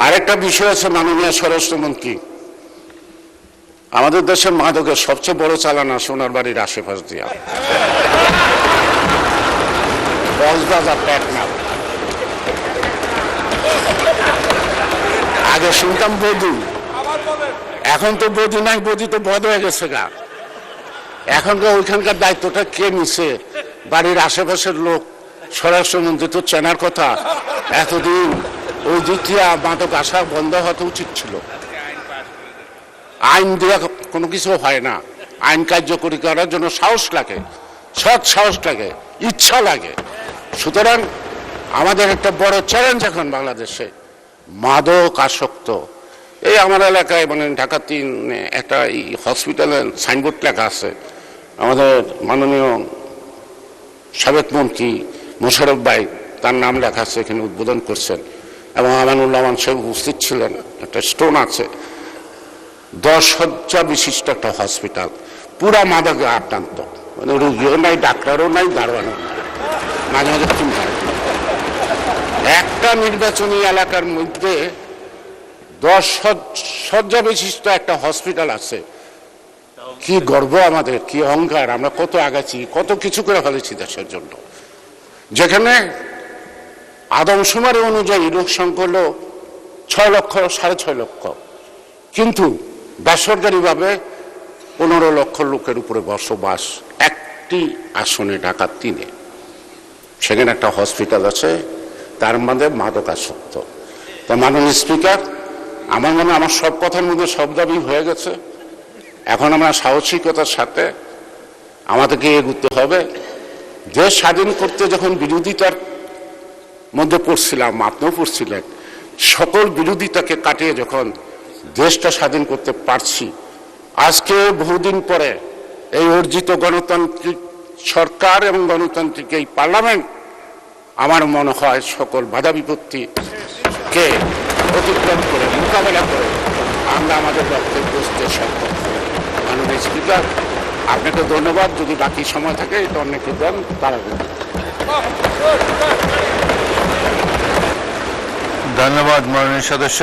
আরেকটা বিষয় আছে মাননীয় স্বরাষ্ট্রমন্ত্রী, আমাদের দেশের মাদকের সবচেয়ে বড় চালানা সোনার বাড়ির আশেপাশ দিয়া কক্সবাজার টেকনাফ। আগে শুনতাম বধূ, এখন তো বধূ নাই, বধূ তো বধ হয়ে গেছে গা। এখনকার ওইখানকার দায়িত্বটা কে নিছে? বাড়ির আশেপাশের লোক। স্বরাষ্ট্রমন্ত্রী তো চেনার কথা। এতদিন ওই দ্বিতীয় মাদক আসা বন্ধ হতে উচিত ছিল। আইন দেওয়া কোনো কিছু হয় না, আইন কার্যকরী করার জন্য সাহস লাগে, সৎ সাহস লাগে, ইচ্ছা লাগে। সুতরাং আমাদের একটা বড় চ্যালেঞ্জ এখন বাংলাদেশে মাদক আসক্ত। এই আমার এলাকায় মানে ঢাকা ৩ একটা হসপিটালে সাইনবোর্ড লেখা আছে, আমাদের মাননীয় সাবেক মন্ত্রী মোশাররফ ভাই তার নাম লেখা আছে, এখানে উদ্বোধন করছেন এবং আমানুল্লাহ সাহেব উপস্থিত ছিলেন। একটা স্টোন আছে, 10 শয্যা বিশিষ্ট একটা হসপিটাল, পুরা মাদকে আক্রান্ত, মানে রুগীও নাই, ডাক্তারও নাই, দারোয়ানও নাই, মাঝে মাঝে চিন্তা। একটা নির্বাচনী এলাকার মধ্যে 10 শয্যা বিশিষ্ট একটা হসপিটাল আছে। কি গর্ব আমাদের, কি অহংকার, আমরা কত আগাছি, কত কিছু করে ফেলেছি দেশের জন্য। যেখানে আদমশুমারি অনুযায়ী লোক সংখ্যা হল 6 লক্ষ, 6.5 লক্ষ, কিন্তু বেসরকারিভাবে 15 লক্ষ লোকের উপরে বসবাস একটি আসনে, ঢাকা 3-এ। সেখানে একটা হসপিটাল আছে, তার মধ্যে মাদক আসক্ত। তা মাননীয় স্পিকার, আমার মনে আমার সব কথার মধ্যে সব দাবি হয়ে গেছে। এখন আমরা সাহসিকতার সাথে আমাদেরকে এগোতে হবে। দেশ স্বাধীন করতে যখন বিরোধিতার মধ্যে পড়ছিলাম, আপনিও পড়ছিলেন, সকল বিরোধিতাকে কাটিয়ে যখন দেশটা স্বাধীন করতে পারছি, আজকে বহুদিন পরে এই অর্জিত গণতান্ত্রিক সরকার এবং গণতান্ত্রিক এই পার্লামেন্ট আমার মনে হয় সকল বাধা বিপত্তিকে অতিক্রম করে, মোকাবেলা করে আমরা আমাদের লক্ষ্যে পৌঁছতে সক্ষম। মাননীয় স্পিকার, আপনাকে ধন্যবাদ। যদি বাকি সময় থাকে এটা অনেকে দেন, তারা ধন্যবাদ মাননীয় সদস্য।